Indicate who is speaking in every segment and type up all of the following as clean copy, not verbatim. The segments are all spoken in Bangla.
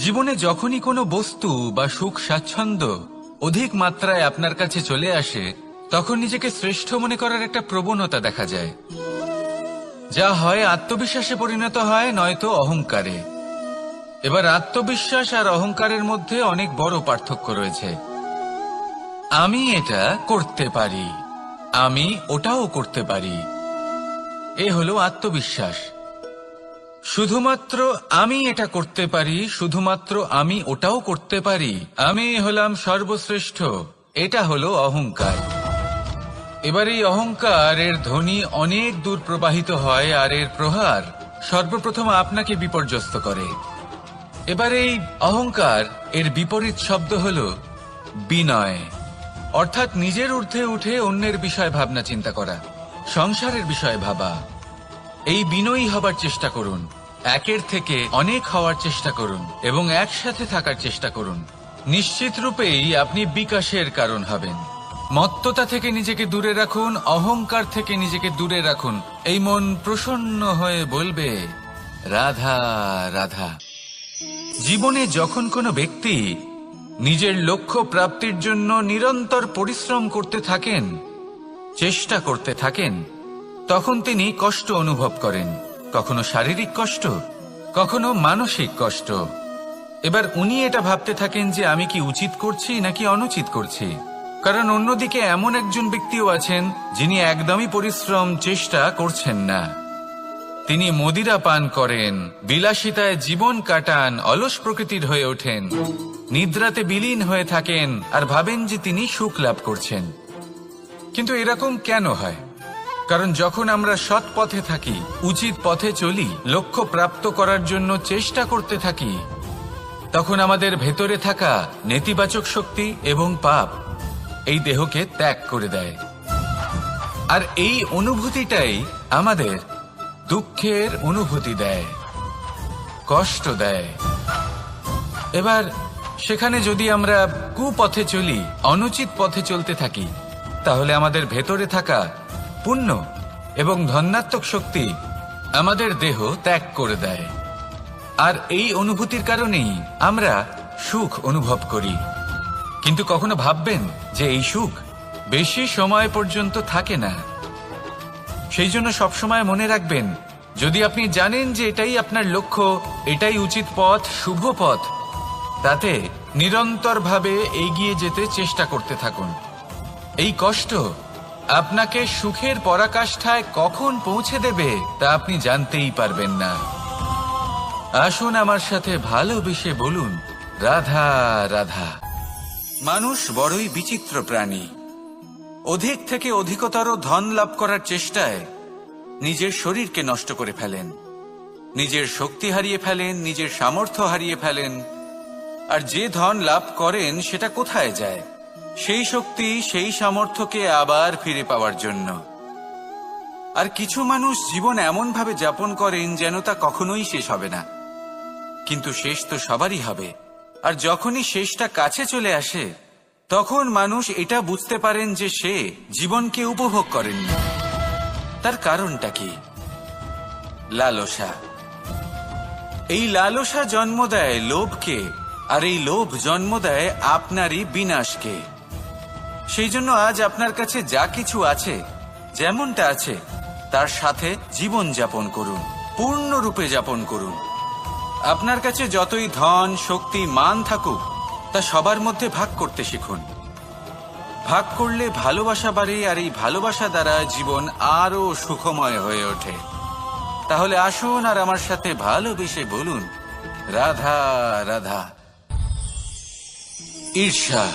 Speaker 1: জীবনে যখনই কোনো বস্তু বা সুখ স্বাচ্ছন্দ্য অধিক মাত্রায় আপনার কাছে চলে আসে, তখন নিজেকে শ্রেষ্ঠ মনে করার একটা প্রবণতা দেখা যায়, যা হয় আত্মবিশ্বাসে পরিণত হয়, নয়তো অহংকারে। এবার আত্মবিশ্বাস আর অহংকারের মধ্যে অনেক বড় পার্থক্য রয়েছে। আমি এটা করতে পারি, আমি ওটাও করতে পারি, এ হলো আত্মবিশ্বাস। শুধুমাত্র আমি এটা করতে পারি, শুধুমাত্র আমি ওটাও করতে পারি, আমি হলাম সর্বশ্রেষ্ঠ, এটা হলো অহংকার। এবার এই অহংকার এর ধ্বনি অনেক দূর প্রবাহিত হয়, আর এর প্রহার সর্বপ্রথম আপনাকে বিপর্যস্ত করে। এবার এই অহংকার এর বিপরীত শব্দ হলো বিনয়, অর্থাৎ নিজের ঊর্ধ্বে উঠে অন্যের বিষয় ভাবনা চিন্তা করা, সংসারের বিষয়ে ভাবা। এই বিনয়ী হবার চেষ্টা করুন, একের থেকে অনেক হওয়ার চেষ্টা করুন এবং একসাথে থাকার চেষ্টা করুন। নিশ্চিত রূপেই আপনি বিকাশের কারণ হবেন। মত্ততা থেকে নিজেকে দূরে রাখুন, অহংকার থেকে নিজেকে দূরে রাখুন। এই মন প্রসন্ন হয়ে বলবে, রাধা রাধা। জীবনে যখন কোনো ব্যক্তি নিজের লক্ষ্য প্রাপ্তির জন্য নিরন্তর পরিশ্রম করতে থাকেন, চেষ্টা করতে থাকেন, তখন তিনি কষ্ট অনুভব করেন, কখনো শারীরিক কষ্ট, কখনো মানসিক কষ্ট। এবার উনি এটা ভাবতে থাকেন যে আমি কি উচিত করছি নাকি অনুচিত করছি। কারণ অন্যদিকে এমন একজন ব্যক্তিও আছেন যিনি একদমই পরিশ্রম চেষ্টা করছেন না। তিনি মদিরা পান করেন, বিলাসিতায় জীবন কাটান, অলস প্রকৃতির হয়ে ওঠেন, নিদ্রাতে বিলীন হয়ে থাকেন আর ভাবেন যে তিনি সুখ লাভ করছেন। কিন্তু এরকম কেন হয়? কারণ যখন আমরা সৎ পথে থাকি, উচিত পথে চলি, লক্ষ্য প্রাপ্ত করার জন্য চেষ্টা করতে থাকি, তখন আমাদের ভেতরে থাকা নেতিবাচক শক্তি এবং পাপ এই দেহকে ত্যাগ করে দেয়। আর এই অনুভূতিটাই আমাদের দুঃখের অনুভূতি দেয়, কষ্ট দেয়। এবার সেখানে যদি আমরা কুপথে চলি, অনুচিত পথে চলতে থাকি, তাহলে আমাদের ভেতরে থাকা পুণ্য এবং ধনাত্মক শক্তি আমাদের দেহ ত্যাগ করে দেয়। আর এই অনুভূতির কারণেই আমরা সুখ অনুভব করি। কিন্তু কখনো ভাববেন যে এই সুখ বেশি সময় পর্যন্ত থাকে না। সেই জন্য সবসময় মনে রাখবেন, যদি আপনি জানেন যে এটাই আপনার লক্ষ্য, এটাই উচিত পথ, শুভ পথ, তাতে নিরন্তরভাবে এগিয়ে যেতে চেষ্টা করতে থাকুন। এই কষ্ট আপনাকে সুখের পরাকাষ্ঠায় কখন পৌঁছে দেবে তা আপনি জানতেই পারবেন না। আসুন আমার সাথে ভালোবেসে বলুন, রাধা রাধা। মানুষ বড়ই বিচিত্র প্রাণী। অধিক থেকে অধিকতর ধন লাভ করার চেষ্টায় নিজের শরীরকে নষ্ট করে ফেলেন, নিজের শক্তি হারিয়ে ফেলেন, নিজের সামর্থ্য হারিয়ে ফেলেন। আর যে ধন লাভ করেন সেটা কোথায় যায়? সেই শক্তি, সেই সামর্থ্যকে আবার ফিরে পাওয়ার জন্য। আর কিছু মানুষ জীবন এমন ভাবে যাপন করেন যেন তা কখনোই শেষ হবে না। কিন্তু শেষ তো সবারই হবে। আর যখনই শেষটা কাছে চলে আসে, তখন মানুষ এটা বুঝতে পারেন যে সে জীবনকে উপভোগ করেননি। তার কারণটা কি? লালসা। এই লালসা জন্ম দেয় লোভকে, আর এই লোভ জন্ম দেয় আপনারই বিনাশকে। সেই জন্য আজ আপনার কাছে যা কিছু আছে, যেমনটা আছে, তার সাথে জীবন যাপন করুন, পূর্ণরূপে যাপন করুন। আপনার কাছে যতই ধন, শক্তি, মান থাকুক, তা সবার মধ্যে ভাগ করতে শিখুন। ভাগ করলে ভালোবাসা বাড়ে, আর এই ভালোবাসা দ্বারা জীবন আরো সুখময় হয়ে ওঠে। তাহলে আসুন আর আমার সাথে ভালোবেসে বলুন, রাধা রাধা। ঈর্ষা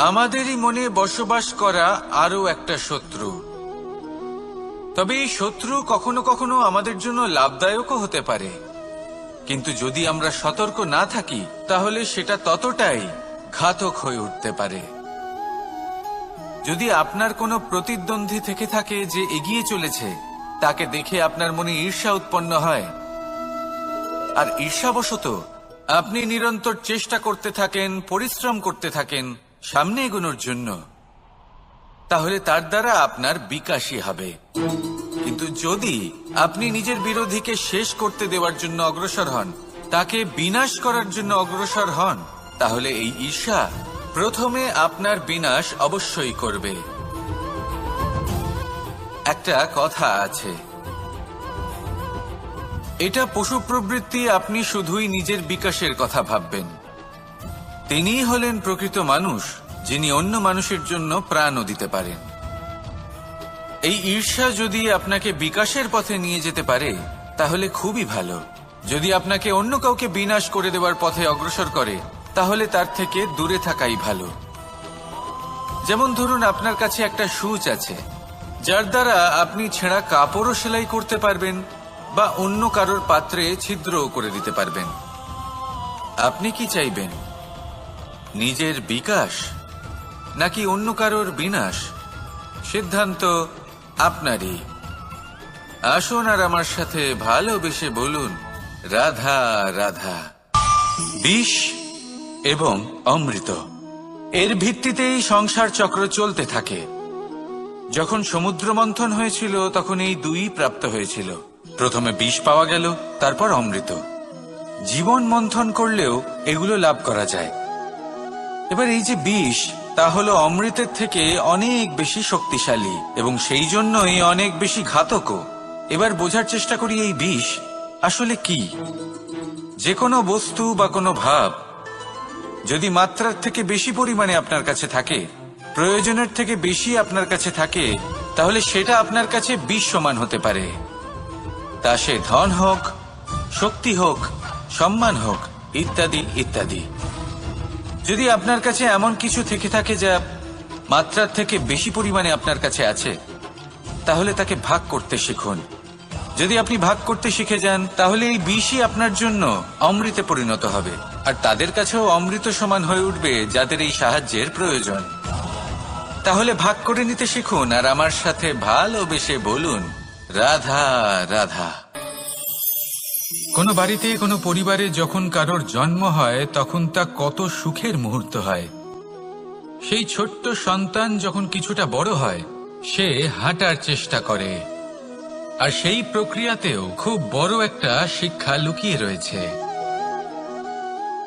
Speaker 1: আমাদেরই মনে বসবাস করা আরো একটা শত্রু। তবে এই শত্রু কখনো কখনো আমাদের জন্য লাভদায়কও হতে পারে। কিন্তু যদি আমরা সতর্ক না থাকি, তাহলে সেটা ততটাই ঘাতক হয়ে উঠতে পারে। যদি আপনার কোনো প্রতিদ্বন্দ্বী থেকে থাকে যে এগিয়ে চলেছে, তাকে দেখে আপনার মনে ঈর্ষা উৎপন্ন হয়, আর ঈর্ষাবশত আপনি নিরন্তর চেষ্টা করতে থাকেন, পরিশ্রম করতে থাকেন সামনে এগোনোর জন্য, তাহলে তার দ্বারা আপনার বিকাশই হবে। কিন্তু যদি আপনি নিজের বিরোধীকে শেষ করতে দেওয়ার জন্য অগ্রসর হন, তাকে বিনাশ করার জন্য অগ্রসর হন, তাহলে এই ঈর্ষা প্রথমে আপনার বিনাশ অবশ্যই করবে। একটা কথা আছে, এটা পশু প্রবৃত্তি, আপনি শুধুই নিজের বিকাশের কথা ভাববেন। তিনিই হলেন প্রকৃত মানুষ, যিনি অন্য মানুষের জন্য প্রাণও দিতে পারেন। এই ঈর্ষা যদি আপনাকে বিকাশের পথে নিয়ে যেতে পারে তাহলে খুবই ভালো। যদি আপনাকে অন্য কাউকে বিনাশ করে দেওয়ার পথে অগ্রসর করে তাহলে তার থেকে দূরে থাকাই ভালো। যেমন ধরুন, আপনার কাছে একটা সূচ আছে যার দ্বারা আপনি ছেঁড়া কাপড়ও সেলাই করতে পারবেন বা অন্য কারোর পাত্রে ছিদ্রও করে দিতে পারবেন। আপনি কি চাইবেন, নিজের বিকাশ নাকি অন্য কারোর বিনাশ? সিদ্ধান্ত আপনারই। আসুন আর আমার সাথে ভালোবেসে বলুন, রাধা রাধা। বিষ এবং অমৃত, এর ভিত্তিতেই সংসার চক্র চলতে থাকে। যখন সমুদ্র মন্থন হয়েছিল তখন এই দুই প্রাপ্ত হয়েছিল। প্রথমে বিষ পাওয়া গেল, তারপর অমৃত। জীবন মন্থন করলেও এগুলো লাভ করা যায়। এবার এই যে বিষ, তা হলো অমৃতের থেকে অনেক বেশি শক্তিশালী এবং সেই জন্যই অনেক বেশি ঘাতকও। এবার বোঝার চেষ্টা করি এই বিষ আসলে কি। যে কোনো বস্তু বা কোনো ভাব যদি মাত্রার থেকে বেশি পরিমাণে আপনার কাছে থাকে, প্রয়োজনের থেকে বেশি আপনার কাছে থাকে, তাহলে সেটা আপনার কাছে বিষ সমান হতে পারে। তা সে ধন হোক, শক্তি হোক, সম্মান হোক, ইত্যাদি ইত্যাদি। যদি আপনার কাছে এমন কিছু থেকে থাকে যা মাত্রার থেকে বেশি পরিমাণে আপনার কাছে আছে, তাহলে তাকে ভাগ করতে শিখুন। যদি আপনি ভাগ করতে শিখে যান তাহলে এই বিষই আপনার জন্য অমৃতে পরিণত হবে, আর তাদের কাছেও অমৃত সমান হয়ে উঠবে যাদের এই সাহায্যের প্রয়োজন। তাহলে ভাগ করে নিতে শিখুন আর আমার সাথে ভালোবেসে বলুন, রাধা রাধা। কোনো বাড়িতে, কোনো পরিবারে যখন কারোর জন্ম হয় তখন তা কত সুখের মুহূর্ত হয়। সেই ছোট্ট সন্তান যখন কিছুটা বড় হয় সে হাঁটার চেষ্টা করে, আর সেই প্রক্রিয়াতেও খুব বড় একটা শিক্ষা লুকিয়ে রয়েছে,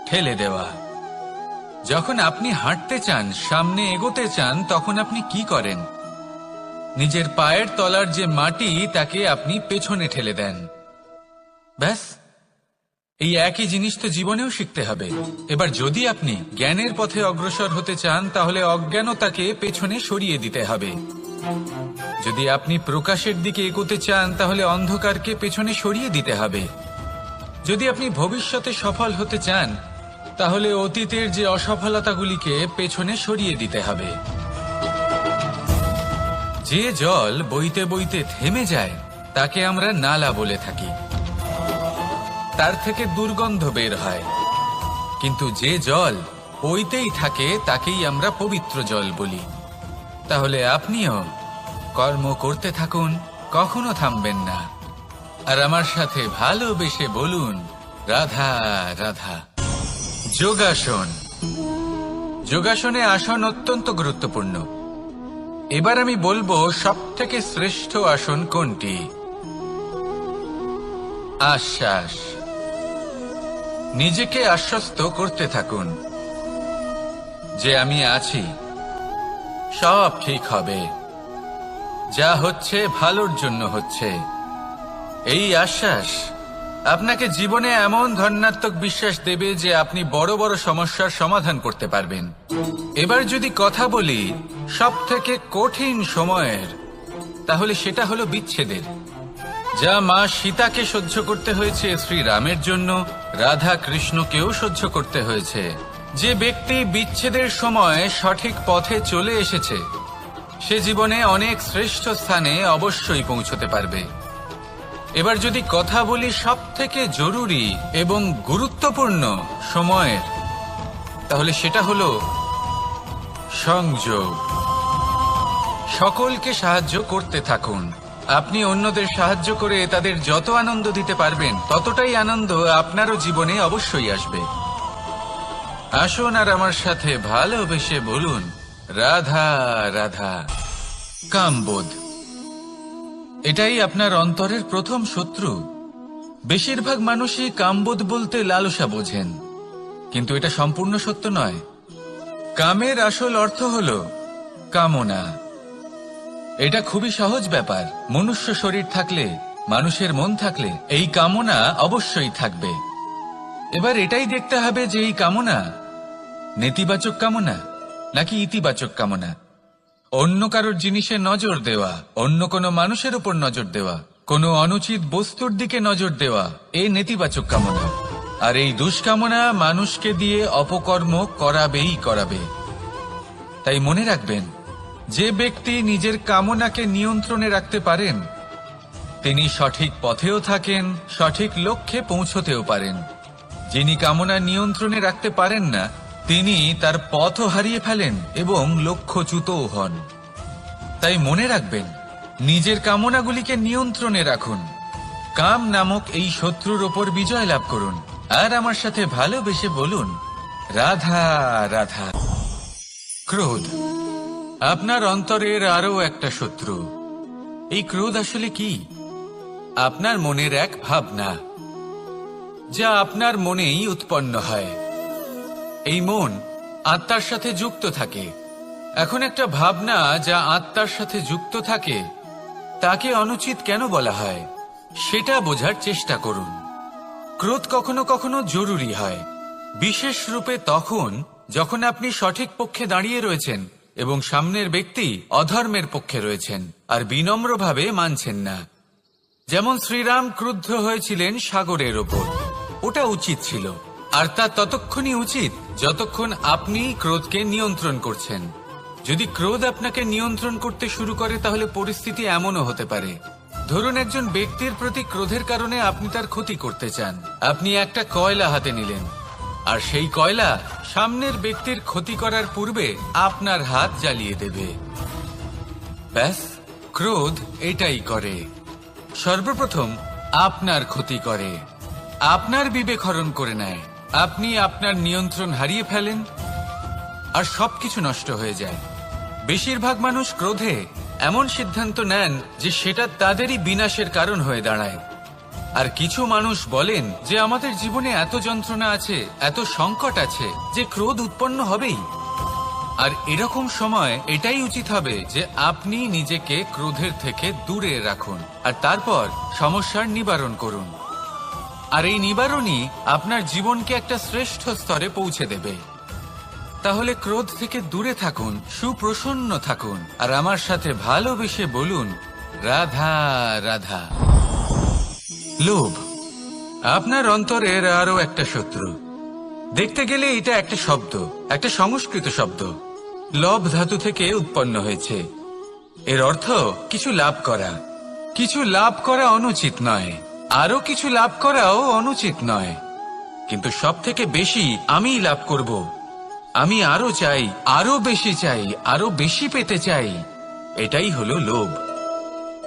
Speaker 1: ঠেলে দেওয়া। যখন আপনি হাঁটতে চান, সামনে এগোতে চান, তখন আপনি কি করেন? নিজের পায়ের তলার যে মাটি তাকে আপনি পেছনে ঠেলে দেন। ব্যাস, এই একই জিনিস তো জীবনেও শিখতে হবে। এবার যদি আপনি জ্ঞানের পথে অগ্রসর হতে চান তাহলে অজ্ঞানতাকে পেছনে সরিয়ে দিতে হবে। যদি আপনি প্রকাশের দিকে এগোতে চান তাহলে অন্ধকারকে পেছনে সরিয়ে দিতে হবে। যদি আপনি ভবিষ্যতে সফল হতে চান তাহলে অতীতের যে অসফলতাগুলিকে পেছনে সরিয়ে দিতে হবে। যে জল বইতে বইতে থেমে যায় তাকে আমরা নালা বলে থাকি, তার থেকে দুর্গন্ধ বের হয়। কিন্তু যে জল বইতেই থাকে তাকেই আমরা পবিত্র জল বলি। তাহলে আপনিও কর্ম করতে থাকুন, কখনো থামবেন না। আর আমার সাথে ভালোবেসে বলুন, রাধা রাধা। যোগাসন। যোগাসনে আসন অত্যন্ত গুরুত্বপূর্ণ। এবার আমি বলবো সবথেকে শ্রেষ্ঠ আসন কোনটি। আশ্বাস। নিজেকে আশ্বস্ত করতে থাকুন যে আমি আছি, সব ঠিক হবে, যা হচ্ছে ভালোর জন্য হচ্ছে। এই আশ্বাস আপনাকে জীবনে এমন ধনাত্মক বিশ্বাস দেবে যে আপনি বড় বড় সমস্যার সমাধান করতে পারবেন। এবার যদি কথা বলি সবথেকে কঠিন সময়ের, তাহলে সেটা হলো বিচ্ছেদের। যা মা সীতাকে সহ্য করতে হয়েছে শ্রীরামের জন্য, রাধা কৃষ্ণকেও সহ্য করতে হয়েছে। যে ব্যক্তি বিচ্ছেদের সময় সঠিক পথে চলে এসেছে সে জীবনে অনেক শ্রেষ্ঠ স্থানে অবশ্যই পৌঁছতে পারবে। এবার যদি কথা বলি সবথেকে জরুরি এবং গুরুত্বপূর্ণ সময়ের, তাহলে সেটা হলো সংযোগ। সকলকে সাহায্য করতে থাকুন। আপনি অন্যদের সাহায্য করে তাদের যত আনন্দ দিতে পারবেন ততটাই আনন্দ আপনারও জীবনে অবশ্যই আসবে। আসুন আর আমার সাথে ভালোবেসে বলুন, রাধা রাধা। কামবোধ, এটাই আপনার অন্তরের প্রথম শত্রু। বেশিরভাগ মানুষই কামবোধ বলতে লালসা বোঝেন, কিন্তু এটা সম্পূর্ণ সত্য নয়। কামের আসল অর্থ হল কামনা। এটা খুবই সহজ ব্যাপার। মনুষ্য শরীর থাকলে, মানুষের মন থাকলে এই কামনা অবশ্যই থাকবে। এবার এটাই দেখতে হবে যে এই কামনা নেতিবাচক কামনা নাকি ইতিবাচক কামনা। অন্য কারোর জিনিসে নজর দেওয়া, অন্য কোনো মানুষের উপর নজর দেওয়া, কোনো অনুচিত বস্তুর দিকে নজর দেওয়া, এই নেতিবাচক কামনা। আর এই দুষ্কামনা মানুষকে দিয়ে অপকর্ম করাবেই করাবে। তাই মনে রাখবেন, যে ব্যক্তি নিজের কামনাকে নিয়ন্ত্রণে রাখতে পারেন তিনি সঠিক পথেও থাকেন, সঠিক লক্ষ্যে পৌঁছতেও পারেন। যিনি কামনা নিয়ন্ত্রণে রাখতে পারেন না তিনি তার পথও হারিয়ে ফেলেন এবং লক্ষ্যচ্যুতও হন। তাই মনে রাখবেন, নিজের কামনাগুলিকে নিয়ন্ত্রণে রাখুন। কাম নামক এই শত্রুর ওপর বিজয় লাভ করুন। আর আমার সাথে ভালোবেসে বলুন, রাধা রাধা। ক্রোধ আপনার অন্তরের আরো একটা শত্রু। এই ক্রোধ আসলে কি? আপনার মনের এক ভাবনা, যা আপনার মনেই উৎপন্ন হয়। এই মন আত্মার সাথে যুক্ত থাকে। এখন একটা ভাবনা যা আত্মার সাথে যুক্ত থাকে তাকে অনুচিত কেন বলা হয় সেটা বোঝার চেষ্টা করুন। ক্রোধ কখনো কখনো জরুরি হয়, বিশেষ রূপে তখন যখন আপনি সঠিক পক্ষে দাঁড়িয়ে রয়েছেন এবং সামনের ব্যক্তি অধর্মের পক্ষে রয়েছেন আর বিনম্রভাবে মানছেন না। যেমন শ্রীরাম ক্রুদ্ধ হয়েছিলেন সাগরের ওপর, ওটা উচিত ছিল। আর তা ততক্ষণই উচিত যতক্ষণ আপনি ক্রোধকে নিয়ন্ত্রণ করছেন। যদি ক্রোধ আপনাকে নিয়ন্ত্রণ করতে শুরু করে তাহলে পরিস্থিতি এমনও হতে পারে, ধরুন একজন ব্যক্তির প্রতি ক্রোধের কারণে আপনি তার ক্ষতি করতে চান। আপনি একটা কয়লা হাতে নিলেন আর সেই কয়লা সামনের ব্যক্তির ক্ষতি করার পূর্বে আপনার হাত জ্বালিয়ে দেবে। ব্যাস, ক্রোধ এটাই করে। সর্বপ্রথম আপনার ক্ষতি করে, আপনার বিবেক হরণ করে নেয়। আপনি আপনার নিয়ন্ত্রণ হারিয়ে ফেলেন আর সবকিছু নষ্ট হয়ে যায়। বেশিরভাগ মানুষ ক্রোধে এমন সিদ্ধান্ত নেন যে সেটা তাদেরই বিনাশের কারণ হয়ে দাঁড়ায়। আর কিছু মানুষ বলেন যে আমাদের জীবনে এত যন্ত্রণা আছে, এত সংকট আছে যে ক্রোধ উৎপন্ন হবেই। আর এরকম সময় এটাই উচিত হবে যে আপনি নিজেকে ক্রোধের থেকে দূরে রাখুন আর তারপর সমস্যার নিবারণ করুন। আর এই নিবারণই আপনার জীবনকে একটা শ্রেষ্ঠ স্তরে পৌঁছে দেবে। তাহলে ক্রোধ থেকে দূরে থাকুন, সুপ্রসন্ন থাকুন আর আমার সাথে ভালোবেসে বলুন, রাধা রাধা। লোভ আপনার অন্তরের আরো একটা শত্রু। দেখতে গেলে এটা একটা শব্দ, একটা সংস্কৃত শব্দ। লব ধাতু থেকে উৎপন্ন হয়েছে। এর অর্থ কিছু লাভ করা। কিছু লাভ করা অনুচিত নয়, আরো কিছু লাভ করাও অনুচিত নয়, কিন্তু সব থেকে বেশি আমি লাভ করব। আমি আরো চাই, আরো বেশি চাই, আরো বেশি পেতে চাই। এটাই হলো লোভ।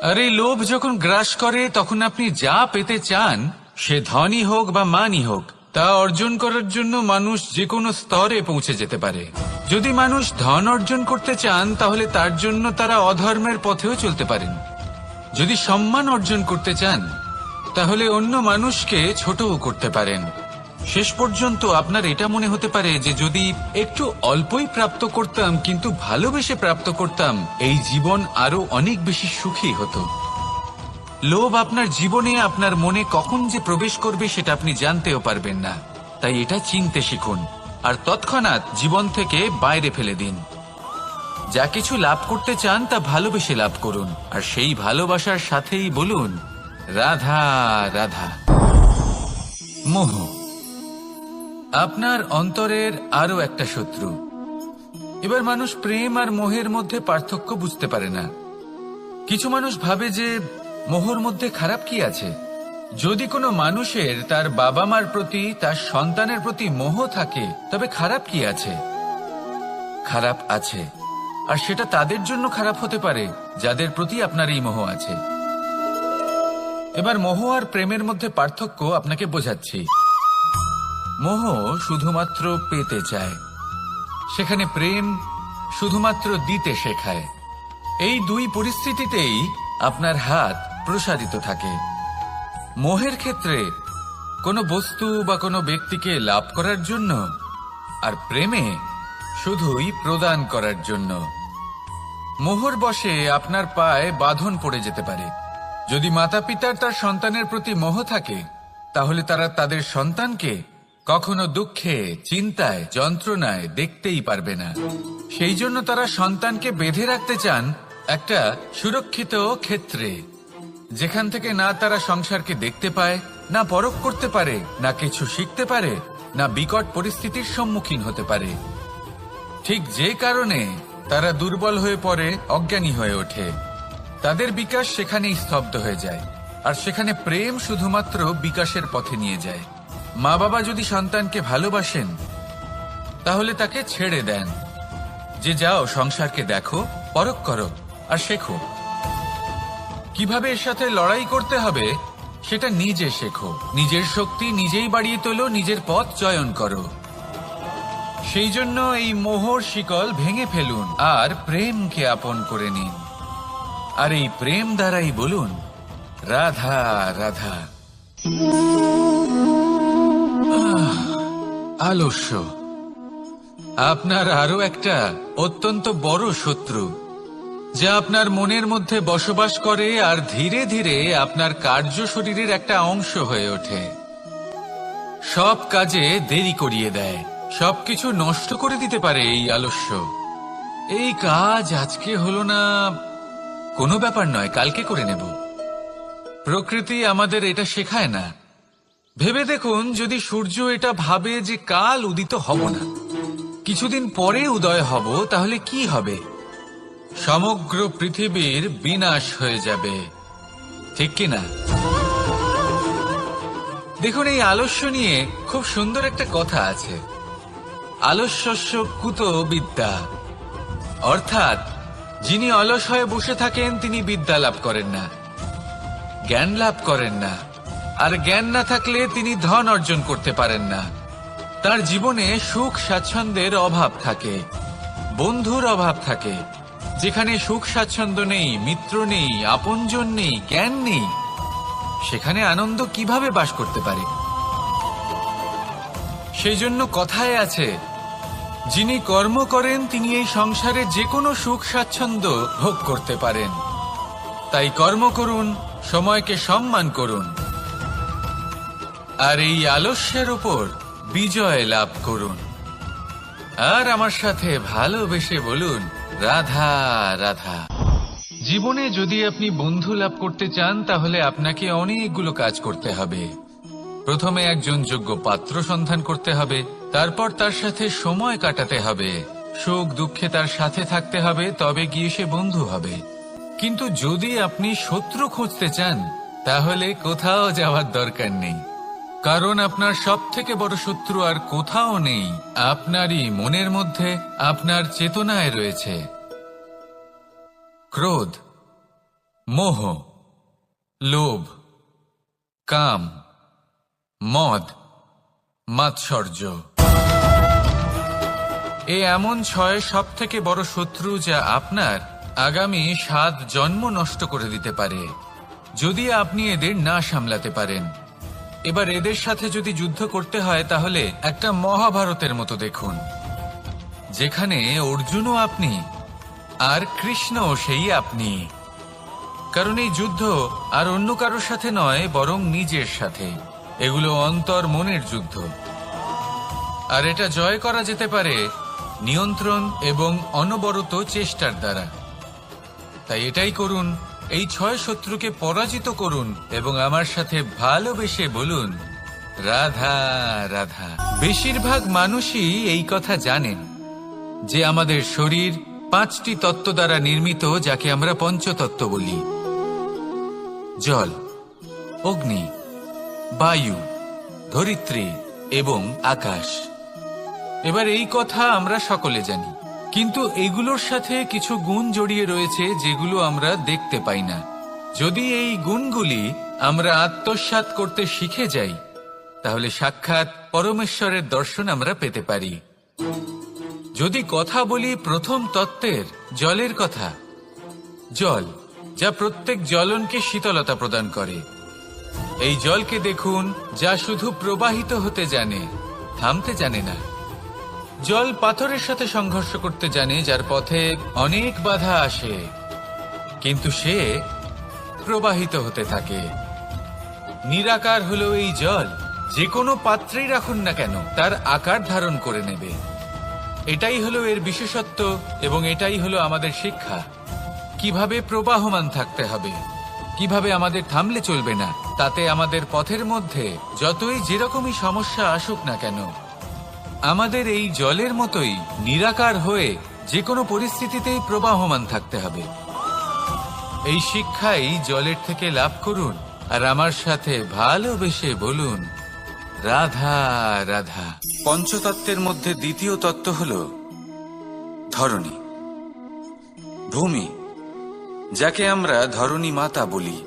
Speaker 1: আর এই লোভ যখন গ্রাস করে তখন আপনি যা পেতে চান, সে ধনই হোক বা মানই হোক, তা অর্জন করার জন্য মানুষ যে কোনো স্তরে পৌঁছে যেতে পারে। যদি মানুষ ধন অর্জন করতে চান তাহলে তার জন্য তারা অধর্মের পথেও চলতে পারেন। যদি সম্মান অর্জন করতে চান তাহলে অন্য মানুষকে ছোটও করতে পারেন। শেষ পর্যন্ত আপনার এটা মনে হতে পারে যে যদি একটু অল্পই প্রাপ্ত করতাম কিন্তু ভালোবেসে প্রাপ্ত করতাম, এই জীবন আরো অনেক বেশি সুখী হতো। লোভ আপনার জীবনে, আপনার মনে কখন যে প্রবেশ করবে সেটা আপনি জানতেও পারবেন না। তাই এটা চিনতে শিখুন আর তৎক্ষণাৎ জীবন থেকে বাইরে ফেলে দিন। যা কিছু লাভ করতে চান তা ভালোবেসে লাভ করুন আর সেই ভালোবাসার সাথেই বলুন, রাধা রাধা। মোহ আপনার অন্তরের আরো একটা শত্রু। এবার মানুষ প্রেম আর মোহের মধ্যে পার্থক্য বুঝতে পারে না। কিছু মানুষ ভাবে যে মোহর মধ্যে খারাপ কি আছে। যদি কোনো মানুষের তার বাবা মার প্রতি, তার সন্তানের প্রতি মোহ থাকে তবে খারাপ কি আছে? খারাপ আছে, আর সেটা তাদের জন্য খারাপ হতে পারে যাদের প্রতি আপনার এই মোহ আছে। এবার মোহ আর প্রেমের মধ্যে পার্থক্য আপনাকে বোঝাচ্ছি। মোহ শুধুমাত্র পেতে চায়, সেখানে প্রেম শুধুমাত্র দিতে শেখায়। এই দুই পরিস্থিতিতেই আপনার হাত প্রসারিত থাকে। মোহের ক্ষেত্রে কোনো বস্তু বা কোনো ব্যক্তিকে লাভ করার জন্য, আর প্রেমে শুধুই প্রদান করার জন্য। মোহর বশে আপনার পায়ে বাঁধন পড়ে যেতে পারে। যদি মাতা পিতার তার সন্তানের প্রতি মোহ থাকে, তাহলে তারা তাদের সন্তানকে কখনো দুঃখে, চিন্তায়, যন্ত্রণায় দেখতেই পারবে না। সেই জন্য তারা সন্তানকে বেঁধে রাখতে চান একটা সুরক্ষিত ক্ষেত্রে, যেখান থেকে না তারা সংসারকে দেখতে পায়, না পরখ করতে পারে, না কিছু শিখতে পারে, না বিকট পরিস্থিতির সম্মুখীন হতে পারে। ঠিক যে কারণে তারা দুর্বল হয়ে পড়ে, অজ্ঞানী হয়ে ওঠে। তাদের বিকাশ সেখানেই স্তব্ধ হয়ে যায়, আর সেখানে প্রেম শুধুমাত্র বিকাশের পথে নিয়ে যায়। মা বাবা যদি সন্তানকে ভালোবাসেন, তাহলে তাকে ছেড়ে দেন যে যাও সংসারকে দেখো, পরখ করো আর শেখো। কিভাবে এর সাথে লড়াই করতে হবে সেটা নিজে শেখো। নিজের শক্তি নিজেই বাড়িয়ে তোলো, নিজের পথ চয়ন করো। সেই জন্য এই মোহর শিকল ভেঙে ফেলুন আর প্রেমকে আপন করে নিন। আর এই প্রেম দ্বারাই বলুন, রাধা রাধা। আলস্য আপনার আরো একটা অত্যন্ত বড় শত্রু, যা আপনার মনের মধ্যে বসবাস করে আর ধীরে ধীরে আপনার কার্য শরীরের একটা অংশ হয়ে ওঠে। সব কাজে দেরি করিয়ে দেয়, সবকিছু নষ্ট করে দিতে পারে এই আলস্য। এই কাজ আজকে হলো না, কোনো ব্যাপার নয়, কালকে করে নেব। প্রকৃতি আমাদের এটা শেখায় না। ভেবে দেখুন, যদি সূর্য এটা ভাবে যে কাল উদিত হব না, কিছুদিন পরে উদয় হব, তাহলে কি হবে? সমগ্র পৃথিবীর বিনাশ হয়ে যাবে, ঠিক কিনা? দেখুন, এই আলস্য নিয়ে খুব সুন্দর একটা কথা আছে, আলস্যস্য কুত বিদ্যা। অর্থাৎ যিনি অলস হয়ে বসে থাকেন তিনি বিদ্যা লাভ করেন না, জ্ঞান লাভ করেন না, আর জ্ঞান না থাকলে তিনি ধন অর্জন করতে পারেন না। তার জীবনে সুখ স্বাচ্ছন্দ্যের অভাব থাকে, বন্ধুর অভাব থাকে। যেখানে সুখ স্বাচ্ছন্দ্য নেই, মিত্র নেই, আপনজন নেই, জ্ঞান নেই, সেখানে আনন্দ কিভাবে বাস করতে পারে? সেই জন্য কথায় আছে, যিনি কর্ম করেন তিনি এই সংসারে যে কোনো সুখ স্বাচ্ছন্দ্য ভোগ করতে পারেন। তাই কর্ম করুন, সময়কে সম্মান করুন, আর এই আলস্যের উপর বিজয় লাভ করুন। আর আমার সাথে ভালোবেসে বলুন, রাধা রাধা। জীবনে যদি আপনি বন্ধু লাভ করতে চান, তাহলে আপনাকে অনেকগুলো কাজ করতে হবে। প্রথমে একজন যোগ্য পাত্র সন্ধান করতে হবে, তারপর তার সাথে সময় কাটাতে হবে, সুখ দুঃখে তার সাথে থাকতে হবে, তবে গিয়ে সে বন্ধু হবে। কিন্তু যদি আপনি শত্রু খুঁজতে চান, তাহলে কোথাও যাওয়ার দরকার নেই, কারণ আপনার সব থেকে বড় শত্রু আর কোথাও নেই, আপনারই মনের মধ্যে, আপনার চেতনায় রয়েছে। ক্রোধ, মোহ, লোভ, কাম, মদ, মাৎসর্য। এ এমন 6 সব থেকে বড় শত্রু, যা আপনার আগামী 7 জন্ম নষ্ট করে দিতে পারে, যদি আপনি এদের না সামলাতে পারেন। এবার এদের সাথে যদি যুদ্ধ করতে হয়, তাহলে একটা মহাভারতের মতো দেখুন, যেখানে অর্জুনও আপনি আর কৃষ্ণও সেই আপনি। কারণ এই যুদ্ধ আর অন্য কারোর সাথে নয়, বরং নিজের সাথে। এগুলো অন্তর মনের যুদ্ধ, আর এটা জয় করা যেতে পারে নিয়ন্ত্রণ এবং অনবরত চেষ্টার দ্বারা। তাই এটাই করুন, এই 6 শত্রুকে পরাজিত করুন এবং আমার সাথে ভালোবেসে বলুন, রাধা রাধা। বেশিরভাগ মানুষই এই কথা জানেন যে আমাদের শরীর 5টি তত্ত্ব দ্বারা নির্মিত, যাকে আমরা পঞ্চতত্ত্ব বলি: জল, অগ্নি, বায়ু, ধরিত্রী এবং আকাশ। এবার এই কথা আমরা সকলে জানি, কিন্তু এগুলোর সাথে কিছু গুণ জড়িয়ে রয়েছে যেগুলো আমরা দেখতে পাই না। যদি এই গুণগুলি আমরা আত্মসাৎ করতে শিখে যাই, তাহলে সাক্ষাৎ পরমেশ্বরের দর্শন আমরা পেতে পারি। যদি কথা বলি প্রথম তত্ত্বের, জলের কথা, জল যা প্রত্যেক জ্বলনকে শীতলতা প্রদান করে, এই জলকে দেখুন, যা শুধু প্রবাহিত হতে জানে, থামতে জানে না। জল পাথরের সাথে সংঘর্ষ করতে জানে, যার পথে অনেক বাধা আসে, কিন্তু সে প্রবাহিত হতে থাকে। নিরাকার হলো এই জল, যে কোনো পাত্রেই রাখুন না কেন তার আকার ধারণ করে নেবে। এটাই হলো এর বিশেষত্ব, এবং এটাই হলো আমাদের শিক্ষা। কিভাবে প্রবাহমান থাকতে হবে, কিভাবে আমাদের থামলে চলবে না, তাতে আমাদের পথের মধ্যে যতই যেরকমই সমস্যা আসুক না কেন, আমাদের এই জলের মতোই নিরাকার হয়ে যে কোনো পরিস্থিতিতেই প্রবাহমান থাকতে হবে। এই শিক্ষাই জলের থেকে লাভ করুন, আর আমার সাথে ভালোবেসে বলুন, রাধা রাধা। পঞ্চতত্ত্বের মধ্যে দ্বিতীয় তত্ত্ব হল ধরণী, ভূমি, যাকে আমরা ধরণী মাতা বলি।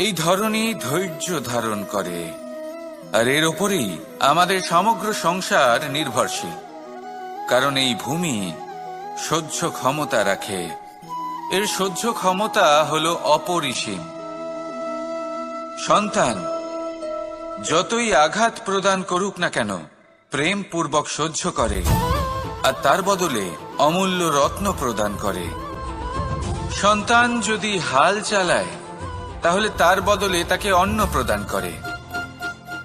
Speaker 1: এই ধরণী ধৈর্য ধারণ করে, আর এর ওপরেই আমাদের সমগ্র সংসার নির্ভরশীল। কারণ এই ভূমি সহ্য ক্ষমতা রাখে, এর সহ্য ক্ষমতা হলো অপরিসীম। সন্তান যতই আঘাত প্রদান করুক না কেন, প্রেম পূর্বক সহ্য করে, আর তার বদলে অমূল্য রত্ন প্রদান করে। সন্তান যদি হাল চালায়, তাহলে তার বদলে তাকে অন্ন প্রদান করে।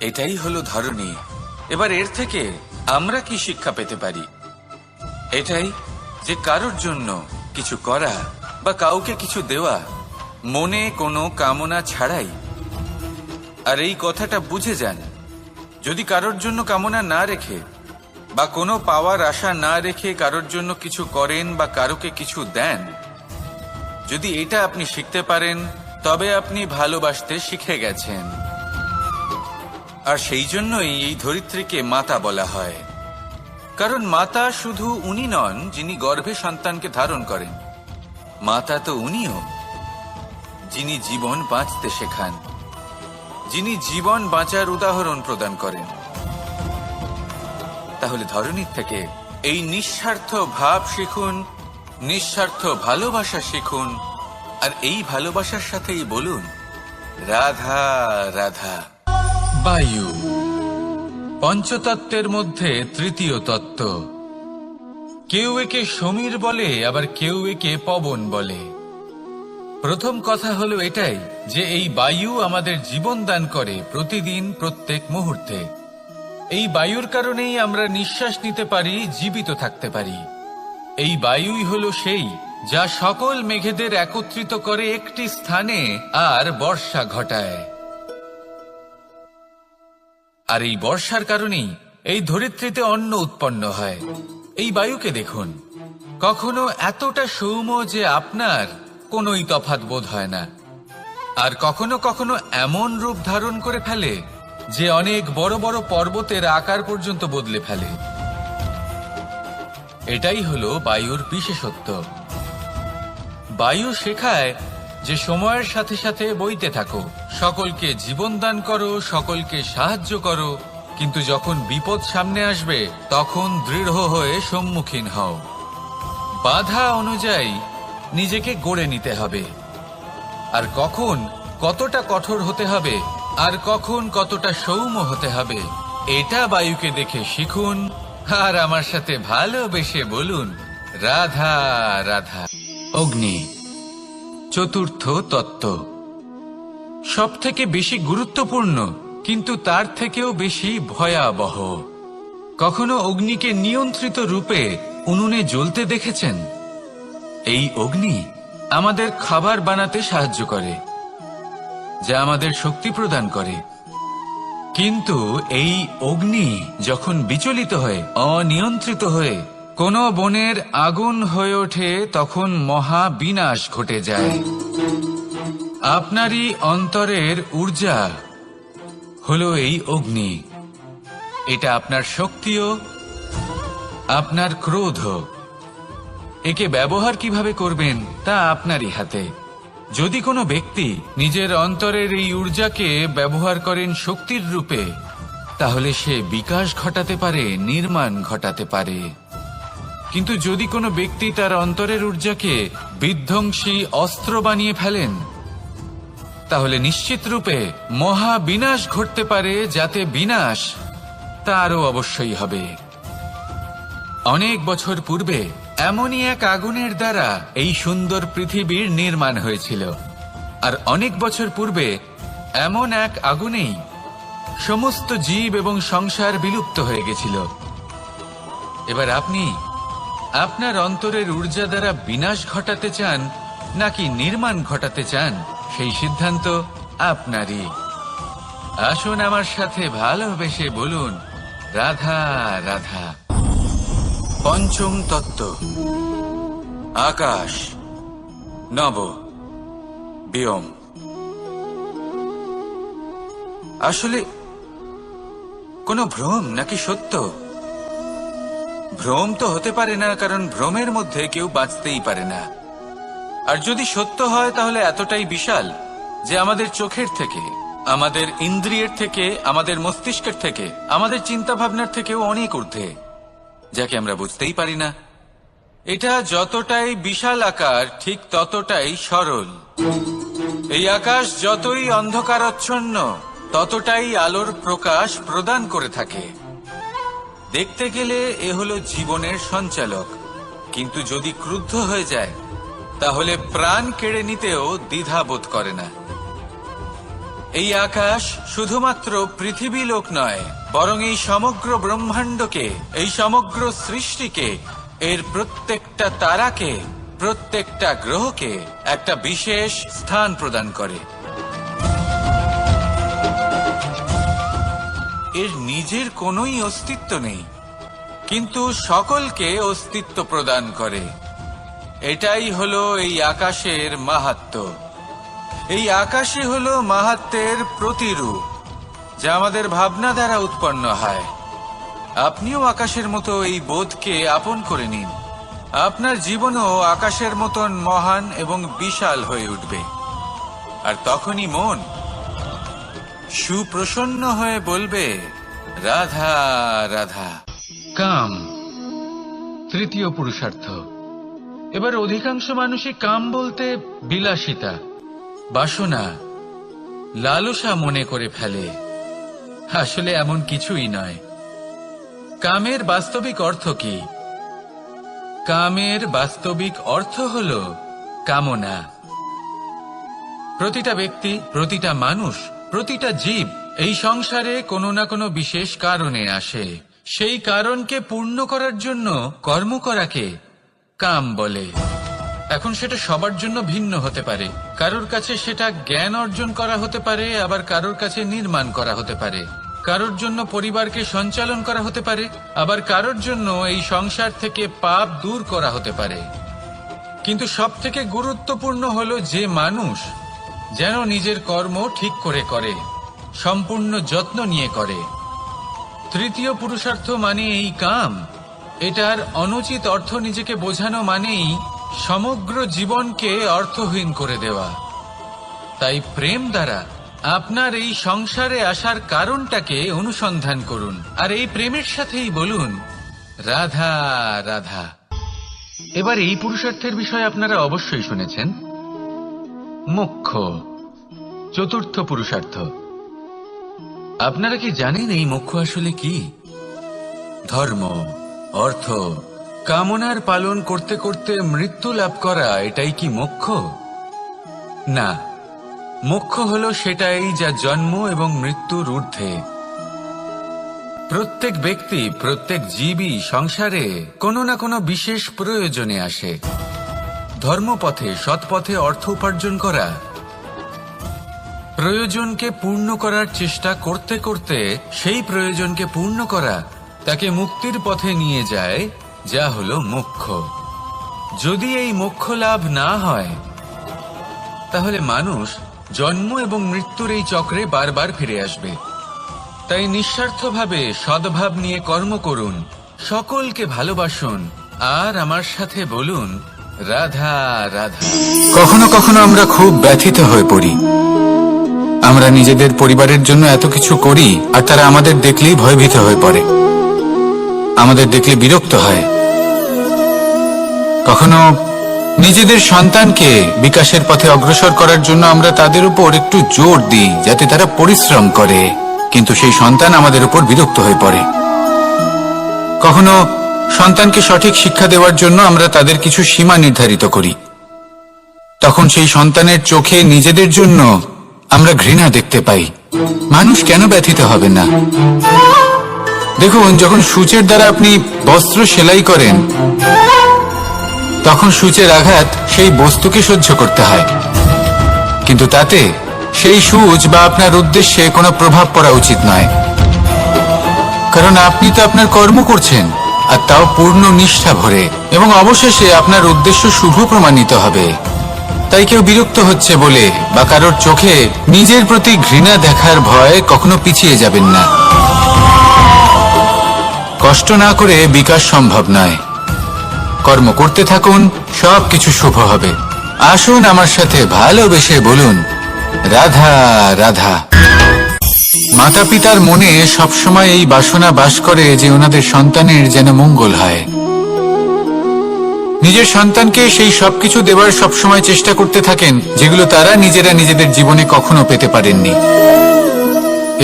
Speaker 1: এটাই হলো ধরণী। এবার এর থেকে আমরা কি শিক্ষা পেতে পারি? এটাই যে কারোর জন্য কিছু করা বা কাউকে কিছু দেওয়া মনে কোনো কামনা ছাড়াই। আর এই কথাটা বুঝে যান, যদি কারোর জন্য কামনা না রেখে বা কোনো পাওয়ার আশা না রেখে কারোর জন্য কিছু করেন বা কারোকে কিছু দেন, যদি এটা আপনি শিখতে পারেন, তবে আপনি ভালোবাসতে শিখে গেছেন। আর সেই জন্যই এই ধরিত্রীকে মাতা বলা হয়। কারণ মাতা শুধু উনি নন যিনি গর্ভে সন্তানকে ধারণ করেন, মাতা তো উনিও যিনি জীবন বাঁচতে শেখান, যিনি জীবন বাঁচার উদাহরণ প্রদান করেন। তাহলে ধরণীর থেকে এই নিঃস্বার্থ ভাব শিখুন, নিঃস্বার্থ ভালোবাসা শিখুন, আর এই ভালোবাসার সাথেই বলুন, রাধা রাধা। বায়ু পঞ্চতত্ত্বের মধ্যে তৃতীয় তত্ত্ব। কেউ একে সমীর বলে, আবার কেউ একে পবন বলে। প্রথম কথা হলো এটাই যে এই বায়ু আমাদের জীবন দান করে প্রতিদিন, প্রত্যেক মুহূর্তে। এই বায়ুর কারণেই আমরা নিঃশ্বাস নিতে পারি, জীবিত থাকতে পারি। এই বায়ুই হলো সেই যা সকল মেঘেদের একত্রিত করে একটি স্থানে আর বর্ষা ঘটায়। আর এই বর্ষার কারণেই এই ধরিত্রীতে অন্ন উৎপন্ন হয়। এই বায়ুকে দেখুন, কখনো এতটা সৌম্য যে আপনার কোনোই তফাৎ বোধ হয় না, আর কখনো কখনো এমন রূপ ধারণ করে ফেলে যে অনেক বড় বড় পর্বতের আকার পর্যন্ত বদলে ফেলে। এটাই হলো বায়ুর বিশেষত্ব। বায়ু শেখায় যে সময়ের সাথে সাথে বইতে থাকো, সকলকে জীবন দান করো, সকলকে সাহায্য করো, কিন্তু যখন বিপদ সামনে আসবে তখন দৃঢ় হয়ে সম্মুখীন হও। বাধা অনুযায়ী নিজেকে গড়ে নিতে হবে, আর কখন কতটা কঠোর হতে হবে আর কখন কতটা সৌম্য হতে হবে, এটা বায়ুকে দেখে শিখুন, আর আমার সাথে ভালোবেসে বলুন, রাধা রাধা। অগ্নি চতুর্থ তত্ত্ব, সব থেকে বেশি গুরুত্বপূর্ণ কিন্তু তার থেকেও বেশি ভয়াবহ। কখনো অগ্নিকে নিয়ন্ত্রিত রূপে উনুনে জ্বলতে দেখেছেন? এই অগ্নি আমাদের খাবার বানাতে সাহায্য করে, যা আমাদের শক্তি প্রদান করে। কিন্তু এই অগ্নি যখন বিচলিত হয়ে, অনিয়ন্ত্রিত হয়ে কোনো বনের আগুন হয়ে ওঠে, তখন মহা বিনাশ ঘটে যায়। আপনারই অন্তরের ঊর্জা হলো এই অগ্নি। এটা আপনার শক্তিও, আপনার ক্রোধও। একে ব্যবহার কিভাবে করবেন তা আপনারই হাতে। যদি কোনো ব্যক্তি নিজের অন্তরের এই ঊর্জাকে ব্যবহার করেন শক্তির রূপে, তাহলে সে বিকাশ ঘটাতে পারে, নির্মাণ ঘটাতে পারে। কিন্তু যদি কোনো ব্যক্তি তার অন্তরের ঊর্জাকে বিধ্বংসী অস্ত্র বানিয়ে ফেলেন, তাহলে নিশ্চিত রূপে মহা বিনাশ ঘটতে পারে, যাতে বিনাশ তারও অবশ্যই হবে। অনেক বছর পূর্বে এমনই এক আগুনের দ্বারা এই সুন্দর পৃথিবীর নির্মাণ হয়েছিল, আর অনেক বছর পূর্বে এমন এক আগুনেই সমস্ত জীব এবং সংসার বিলুপ্ত হয়ে গেছিল। এবার আপনি আপনার অন্তরের ঊর্জা দ্বারা বিনাশ ঘটাতে চান নাকি নির্মাণ ঘটাতে চান, সেই সিদ্ধান্ত আপনারই। আসুন আমার সাথে ভালোবেসে বলুন, রাধা রাধা। পঞ্চম তত্ত্ব, আকাশ, নব, ব্যোম। আসলে কোনো ভ্রম নাকি সত্য? ভ্রম তো হতে পারে না, কারণ ভ্রমের মধ্যে কেউ বাঁচতেই পারে না। আর যদি সত্য হয় তাহলে এতটাই বিশাল যে আমাদের চোখের থেকে, আমাদের ইন্দ্রিয়ের থেকে, আমাদের মস্তিষ্কের থেকে, আমাদের চিন্তা ভাবনার থেকেও অনেক ঊর্ধ্বে, যাকে আমরা বুঝতেই পারি না। এটা যতটাই বিশাল আকার, ঠিক ততটাই সরল। এই আকাশ যতই অন্ধকারাচ্ছন্ন, ততটাই আলোর প্রকাশ প্রদান করে থাকে। দেখতে গেলে এ হলো জীবনের সঞ্চালক, কিন্তু যদি ক্রুদ্ধ হয়ে যায় তাহলে প্রাণ কেড়ে নিতেও দ্বিধা বোধ করে না। এই আকাশ শুধুমাত্র পৃথিবী লোক নয়, বরং এই সমগ্র ব্রহ্মাণ্ডকে, এই সমগ্র সৃষ্টিকে, এর প্রত্যেকটা তারাকে, প্রত্যেকটা গ্রহকে একটা বিশেষ স্থান প্রদান করে। এর নিজের কোনোই অস্তিত্ব নেই, কিন্তু সকলকে অস্তিত্ব প্রদান করে। এটাই হলো এই আকাশের মাহাত্ম্য। এই আকাশই হলো মাহাত্ম্যের প্রতিরূপ, যা আমাদের ভাবনা দ্বারা উৎপন্ন হয়। আপনিও আকাশের মতো এই বোধকে আপন করে নিন। আপনার জীবনও আকাশের মতন মহান এবং বিশাল হয়ে উঠবে। আর তখনই মন সুপ্রসন্ন হয়ে বলবে, রাধা রাধা। কাম, তৃতীয় পুরুষার্থ। এবার অধিকাংশ মানুষই কাম বলতে বিলাসিতা, বাসনা, লালসা মনে করে ফেলে। আসলে এমন কিছুই নয়। কামের বাস্তবিক অর্থ কি? কামের বাস্তবিক অর্থ হল কামনা। প্রতিটা ব্যক্তি, প্রতিটা মানুষ, প্রতিটা জীব এই সংসারে কোনো না কোনো বিশেষ কারণে আসে। সেই কারণকে পূর্ণ করার জন্য কর্ম করাকে কাম বলে। এখন সেটা সবার জন্য ভিন্ন হতে পারে। কারোর কাছে সেটা জ্ঞান অর্জন করা হতে পারে, আবার কারোর কাছে নির্মাণ করা হতে পারে। কারোর জন্য পরিবারকে সঞ্চালন করা হতে পারে, আবার কারোর জন্য এই সংসার থেকে পাপ দূর করা হতে পারে। কিন্তু সবথেকে গুরুত্বপূর্ণ হলো যে মানুষ যেন নিজের কর্ম ঠিক করে করে, সম্পূর্ণ যত্ন নিয়ে করে। তৃতীয় পুরুষার্থ মানে এই কাম। এটার অনুচিত অর্থ নিজেকে বোঝানো মানেই সমগ্র জীবনকে অর্থহীন করে দেওয়া। তাই প্রেম দ্বারা আপনার এই সংসারে আসার কারণটাকে অনুসন্ধান করুন, আর এই প্রেমের সাথেই বলুন, রাধা রাধা। এবার এই পুরুষার্থের বিষয়ে আপনারা অবশ্যই শুনেছেন। মোক্ষ, চতুর্থ পুরুষার্থ। আপনারা কি জানেন এই মোক্ষ আসলে কি? ধর্ম, অর্থ, কামনার পালন করতে করতে মৃত্যু লাভ করা, এটাই কি মোক্ষ? না, মোক্ষ হলো সেটাই যা জন্ম এবং মৃত্যুর ঊর্ধ্বে। প্রত্যেক ব্যক্তি, প্রত্যেক জীবই সংসারে কোনো না কোনো বিশেষ প্রয়োজনে আসে। ধর্মপথে, সৎপথে অর্থ উপার্জন করা, প্রয়োজনকে পূর্ণ করার চেষ্টা করতে করতে সেই প্রয়োজনকে পূর্ণ করা তাকে মুক্তির পথে নিয়ে যায়, যা হলো মোক্ষ। যদি এই মোক্ষ লাভ না হয় তাহলে মানুষ জন্ম এবং মৃত্যুর এই চক্রে বারবার ফিরে আসবে। তাই নিঃস্বার্থভাবে সদ্ভাব নিয়ে কর্ম করুন, সকলকে ভালোবাসুন, আর আমার সাথে বলুন, রাধা রাধা। কখনো কখনো আমরা খুব ব্যথিত হয়ে পড়ি। আমরা নিজেদের পরিবারের জন্য এত কিছু করি, আর তারা আমাদের দেখলেই ভয়ভীত হয়ে পড়ে, আমাদের দেখলে বিরক্ত হয়। কখনো নিজেদের সন্তানকে বিকাশের পথে অগ্রসর করার জন্য আমরা তাদের উপর একটু জোর দিই যাতে তারা পরিশ্রম করে, কিন্তু সেই সন্তান আমাদের উপর বিরক্ত হয়ে পড়ে। কখনো সন্তানকে সঠিক শিক্ষা দেওয়ার জন্য আমরা তাদের কিছু সীমা নির্ধারিত করি, তখন সেই সন্তানের চোখে নিজেদের জন্য আমরা ঘৃণা দেখতে পাই। মানুষ কেন ব্যথিত হবে না? দেখুন, যখন সূচের দ্বারা আপনি বস্ত্র সেলাই করেন তখন সূচের আঘাত সেই বস্তুকে সহ্য করতে হয়, কিন্তু তাতে সেই সূচ বা আপনার উদ্দেশ্যে কোনো প্রভাব পড়া উচিত নয়, কারণ আপনি তো আপনার কর্ম করছেন, আর তাও পূর্ণ নিষ্ঠা ভরে, এবং অবশেষে আপনার উদ্দেশ্য শুভ প্রমাণিত হবে। তাই কেউ বিরক্ত হচ্ছে বলে বা কারোর চোখে নিজের প্রতি ঘৃণা দেখার ভয় কখনো পিছিয়ে যাবেন না। কষ্ট না করে বিকাশ সম্ভব নয়। কর্ম করতে থাকুন, সবকিছু শুভ হবে। আসুন আমার সাথে ভালোবেসে বলুন, রাধা রাধা। মাতা পিতার মনে সবসময় এই বাসনা বাস করে যে ওনাদের সন্তানের যেন মঙ্গল হয়। নিজের সন্তানকে সেই সবকিছু দেওয়ার সবসময় চেষ্টা করতে থাকেন যেগুলো তারা নিজেরা নিজেদের জীবনে কখনো পেতে পারেননি,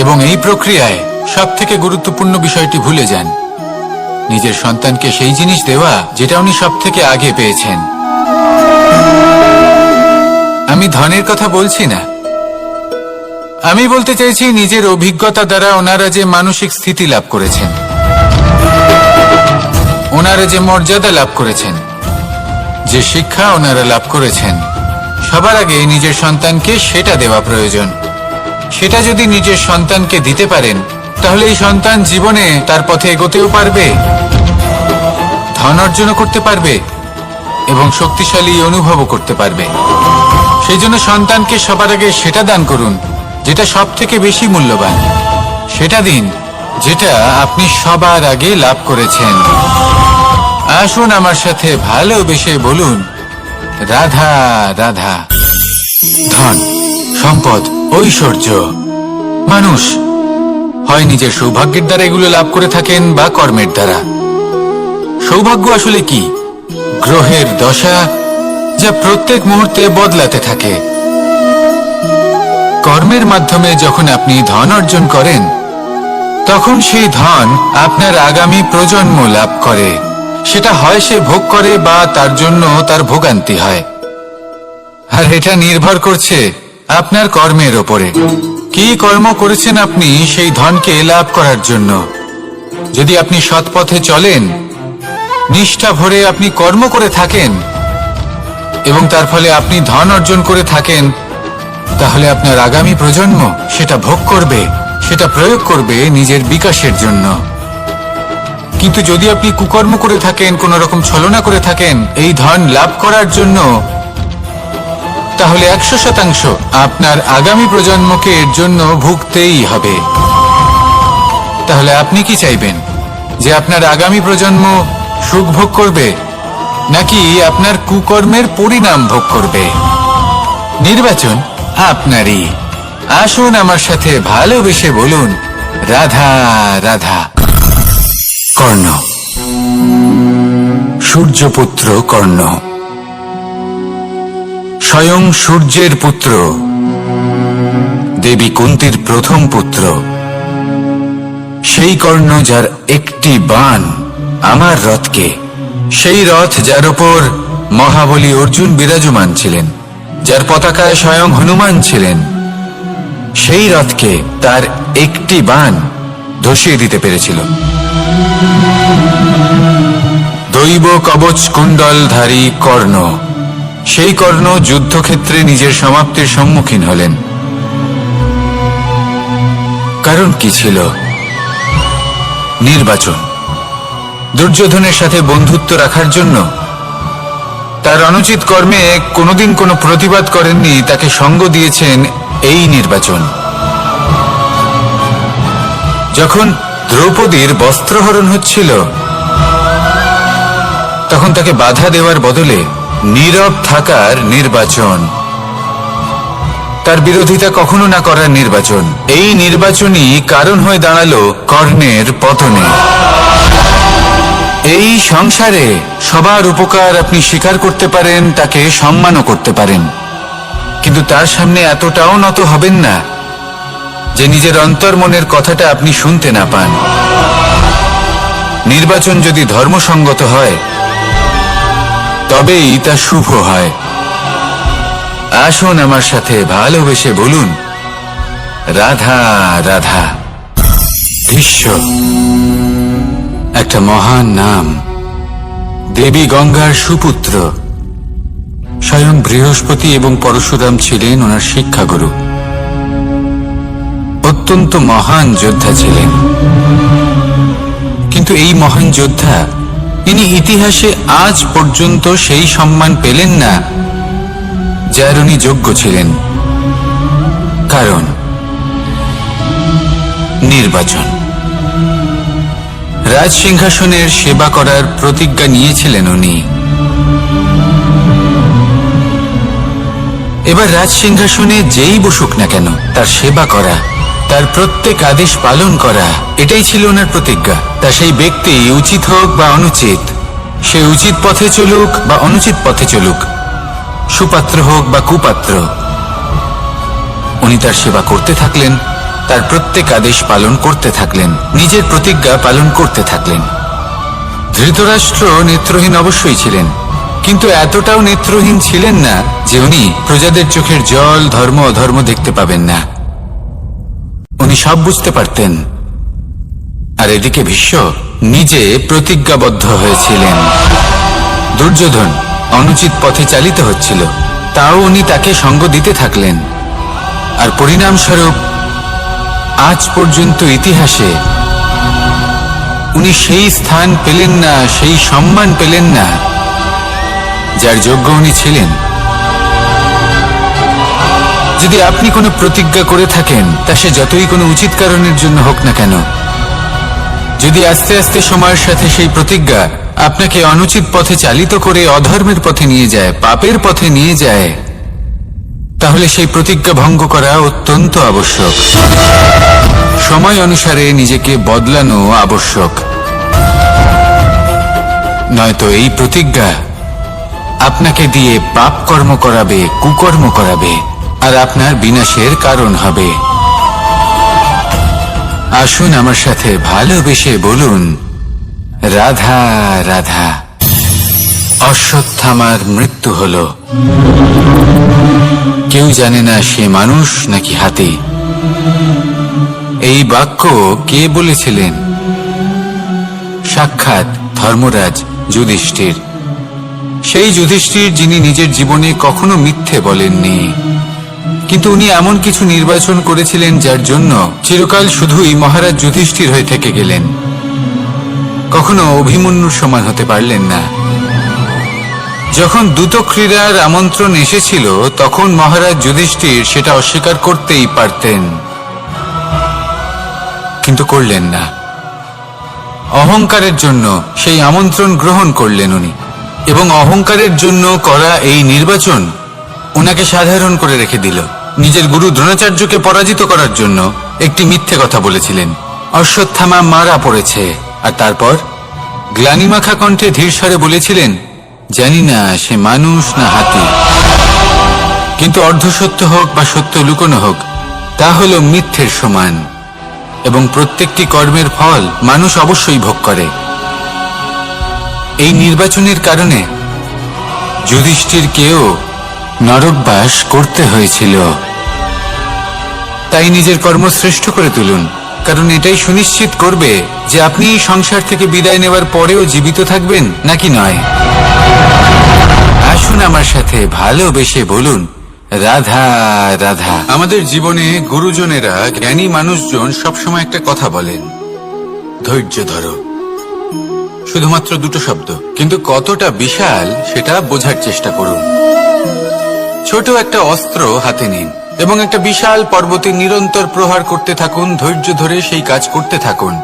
Speaker 1: এবং এই প্রক্রিয়ায় সবথেকে গুরুত্বপূর্ণ বিষয়টি ভুলে যান, নিজের সন্তানকে সেই জিনিস দেওয়া যেটা উনি সবথেকে আগে পেয়েছেন। আমি ধনের কথা বলছি না, আমি বলতে চাইছি নিজের অভিজ্ঞতা দ্বারা ওনারা যে মানসিক স্থিতি লাভ করেছেন, ওনারা যে মর্যাদা লাভ করেছেন, যে শিক্ষা ওনারা লাভ করেছেন, সবার আগে নিজের সন্তানকে সেটা দেওয়া প্রয়োজন। সেটা যদি নিজের সন্তানকে দিতে পারেন তাহলে এই সন্তান জীবনে তার পথে এগোতেও পারবে, ধন অর্জনও করতে পারবে এবং শক্তিশালী অনুভবও করতে পারবে। সেই জন্য সন্তানকে সবার আগে সেটা দান করুন যেটা সব থেকে বেশি মূল্যবান। সেটা দিন যেটা আপনি সবার আগে লাভ করেছেন। আসুন আমার সাথে ভালোবেসে বলুন, রাধা রাধা। ধন, সম্পদ, ঐশ্বর্য, মানুষ হয় নিজের সৌভাগ্যের দ্বারা এগুলো লাভ করে থাকেন বা কর্মের দ্বারা। সৌভাগ্য আসলে কি? গ্রহের দশা যা প্রত্যেক মুহূর্তে বদলাতে থাকে। কর্মের মাধ্যমে যখন আপনি ধন অর্জন করেন তখন সেই ধন আপনার আগামী প্রজন্ম লাভ করে। সেটা হয় সে ভোগ করে বা তার জন্য তার ভোগান্তি হয়, আর এটা নির্ভর করছে আপনার কর্মের ওপরে। কি কর্ম করেছেন আপনি সেই ধনকে লাভ করার জন্য? যদি আপনি সৎ পথে চলেন, নিষ্ঠা ভরে আপনি কর্ম করে থাকেন এবং তার ফলে আপনি ধন অর্জন করে থাকেন, তাহলে আপনার আগামী প্রজন্ম সেটা ভোগ করবে, সেটা প্রয়োগ করবে নিজের বিকাশের জন্য। কিন্তু যদি আপনি কুকর্ম করে থাকেন, কোন রকম ছলনা করে থাকেন এই ধন লাভ করার জন্য, তাহলে 100% আপনার আগামী প্রজন্মকে এর জন্য ভুগতেই হবে। তাহলে আপনি কি চাইবেন? যে আপনার আগামী প্রজন্ম সুখ ভোগ করবে নাকি আপনার কুকর্মের পরিণাম ভোগ করবে? নির্বাচন আপনারই। আসুন আমার সাথে ভালোবেসে বলুন, রাধা রাধা। কর্ণ, সূর্যপুত্র কর্ণ, স্বয়ং সূর্যের পুত্র, দেবী কুন্তীর প্রথম পুত্র। সেই কর্ণ যার একটি বাণ আমার রথকে, সেই রথ যার উপর মহাবলী অর্জুন বিরাজমান ছিলেন, যার পতাকায় স্বয়ং হনুমান ছিলেন, সেই রথকে তার একটি বাণ ধসিয়ে দিতে পেরেছিল। দৈব কবচ কুণ্ডলধারী কর্ণ, সেই কর্ণ যুদ্ধক্ষেত্রে নিজের সমাপ্তির সম্মুখীন হলেন। কারণ কি ছিল? নির্বাচন। দুর্যোধনের সাথে বন্ধুত্ব রাখার জন্য তার অনুচিত কর্মে কোনোদিন কোনো প্রতিবাদ করেননি, তাকে সঙ্গ দিয়েছেন এই নির্বাচন। যখন দ্রৌপদীর বস্ত্রহরণ হচ্ছিল তখন তাকে বাধা দেওয়ার বদলে নীরব থাকার নির্বাচন, তার বিরোধিতা কখনো না করার নির্বাচন। এই নির্বাচনই কারণ হয়ে দাঁড়ালো কর্ণের পতনে। এই সংসারে সবার উপকার আপনি স্বীকার করতে পারেন, তাকে সম্মানও করতে পারেন, কিন্তু তার সামনে এতটাও নত হবেন না যে নিজের অন্তর্মনের কথাটা আপনি শুনতে না পান। নির্বাচন যদি ধর্মসঙ্গত হয় তবেই তা শুভ হয়। আসুন আমার সাথে ভালোবেসে বলুন, রাধা রাধা। ভীষ্ম একটা মহান নাম, দেবী গঙ্গার সুপুত্র। স্বয়ং বৃহস্পতি এবং পরশুরাম ছিলেন ওনার শিক্ষাগুরু। অত্যন্ত মহান যোদ্ধা ছিলেন, কিন্তু এই মহান যোদ্ধা ইনি ইতিহাসে আজ পর্যন্ত সেই সম্মান পেলেন না যার উনি যোগ্য ছিলেন। কারণ নির্বাচন। রাজ সিংহাসনের সেবা করার প্রতিজ্ঞা নিয়েছিলেন উনি। এবার রাজ সিংহাসনে যেই বসুক না কেন তার সেবা করা, তার প্রত্যেক আদেশ পালন করা, এটাই ছিল ওনার প্রতিজ্ঞা। তা সেই ব্যক্তি উচিত হোক বা অনুচিত, সে উচিত পথে চলুক বা অনুচিত পথে চলুক, সুপাত্র হোক বা কুপাত্র, উনি তার সেবা করতে থাকলেন, তার প্রত্যেক আদেশ পালন করতে থাকলেন, নিজের প্রতিজ্ঞা পালন করতে থাকলেন। ধৃতরাষ্ট্র নেত্রহীন অবশ্যই ছিলেন, কিন্তু এতটাও নেত্রহীন ছিলেন না যে উনি প্রজাদের চোখের জল, ধর্ম অধর্ম দেখতে পাবেন না। উনি সব বুঝতে পারতেন। আর এদিকে ভীষ্ম নিজে প্রতিজ্ঞাবদ্ধ হয়েছিলেন। দুর্যোধন অনুচিত পথে চালিত হচ্ছিল, তাও উনি তাকে সঙ্গ দিতে থাকলেন। আর পরিণামস্বরূপ আজ পর্যন্ত ইতিহাসে উনি সেই স্থান পেলেন না, সেই সম্মান পেলেন না যার যোগ্য উনি ছিলেন। যদি আপনি কোনো প্রতিজ্ঞা করে থাকেন, তা সে যতই কোনো উচিত কারণের জন্য হোক না কেন, যদি আস্তে আস্তে সময়ের সাথে সেই প্রতিজ্ঞা আপনাকে অনুচিত পথে চালিত করে অধর্মের পথে নিয়ে যায়, পাপের পথে নিয়ে যায়, তাহলে সেই প্রতিজ্ঞা ভঙ্গ করা অত্যন্ত আবশ্যক। সময় অনুসারে নিজেকে বদলানো আবশ্যক, নয়তো এই প্রতিজ্ঞা আপনাকে দিয়ে পাপ কর্ম করাবে, কুকর্ম করাবে, আর আপনার বিনাশের কারণ হবে। আসুন আমার সাথে ভালোবেসে বলুন, রাধা রাধা। অশ্বত্থামার মৃত্যু হল। কেউ জানে না সে মানুষ নাকি হাতি। এই বাক্য কে বলেছিলেন? সাক্ষাৎ ধর্মরাজ যুধিষ্ঠির। সেই যুধিষ্ঠির যিনি নিজের জীবনে কখনো মিথ্যে বলেননি, কিন্তু উনি এমন কিছু নির্বাচন করেছিলেন যার জন্য চিরকাল শুধুই মহারাজ যুধিষ্ঠির হয়ে থেকে গেলেন, কখনো অভিমন্যুর সমান হতে পারলেন না। যখন দ্যুত ক্রীড়ার আমন্ত্রণ এসেছিল তখন মহারাজ যুধিষ্ঠির সেটা অস্বীকার করতেই পারতেন, কিন্তু করলেন না। অহংকারের জন্য সেই আমন্ত্রণ গ্রহণ করলেন উনি, এবং অহংকারের জন্য করা এই নির্বাচন উনাকে সাধারণ করে রেখে দিল। নিজের গুরু দ্রোণাচার্যকে পরাজিত করার জন্য একটি মিথ্যে কথা বলেছিলেন। অশ্বত্থামা মারা পড়েছে, আর তারপর গ্লানিমাখা কণ্ঠে ধীরস্বরে বলেছিলেন, জানি না সে মানুষ না হাতি, কিন্তু অর্ধসত্য হোক বা সত্য লুকোনো হোক, তা হল মিথ্যের সমান, এবং প্রত্যেকটি কর্মের ফল মানুষ অবশ্যই ভোগ করে। এই নির্বাচনের কারণে যুধিষ্ঠিরকেও নরকবাস করতে হয়েছিল। তাই নিজের কর্ম শ্রেষ্ঠ করে তুলুন, কারণ এটাই সুনিশ্চিত করবে যে আপনি এই সংসার থেকে বিদায় নেওয়ার পরেও জীবিত থাকবেন নাকি নয়। আসুন আমার সাথে ভালোবেসে বলুন, রাধা রাধা। আমাদের জীবনে গুরুজনেরা, জ্ঞানী মানুষজন সবসময় একটা কথা বলেন, ধৈর্য ধরো। শুধুমাত্র দুটো শব্দ, কিন্তু কতটা বিশাল সেটা বোঝার চেষ্টা করুন। ছোট একটা অস্ত্র হাতে নিন এবং একটা বিশাল পর্বতে নিরন্তর প্রহার করতে থাকুন, ধৈর্য ধরে সেই কাজ করতে থাকুন।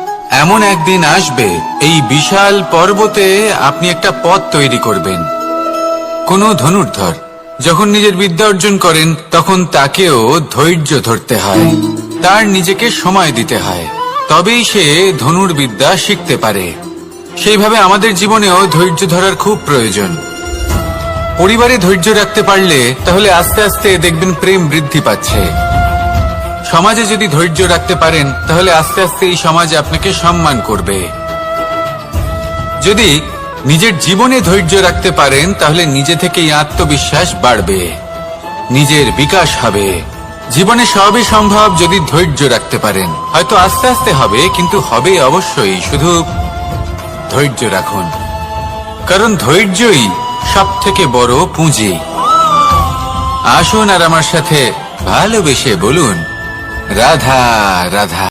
Speaker 1: এমন একদিন আসবে এই বিশাল পর্বতে আপনি একটা পথ তৈরি করবেন। কোনো ধনুর্ধর যখন নিজের বিদ্যা অর্জন করেন তখন তাকেও ধৈর্য ধরতে হয়, তার নিজেকে সময় দিতে হয়, তবেই সে ধনুর্বিদ্যা শিখতে পারে। সেইভাবে আমাদের জীবনেও ধৈর্য ধরার খুব প্রয়োজন। পরিবারে ধৈর্য রাখতে পারলে তাহলে আস্তে আস্তে দেখবেন প্রেম বৃদ্ধি পাচ্ছে। সমাজে যদি ধৈর্য রাখতে পারেন তাহলে আস্তে আস্তে এই সমাজ আপনাকে সম্মান করবে। যদি নিজের জীবনে ধৈর্য রাখতে পারেন তাহলে নিজে থেকেই আত্মবিশ্বাস বাড়বে, নিজের বিকাশ হবে। জীবনে সবই সম্ভব যদি ধৈর্য রাখতে পারেন। হয়তো আস্তে আস্তে হবে, কিন্তু হবে অবশ্যই। শুধু ধৈর্য রাখুন, কারণ ধৈর্যই সব থেকে বড় পুঁজি। আসুন আর আমার সাথে ভালোবেসে বলুন, রাধা রাধা।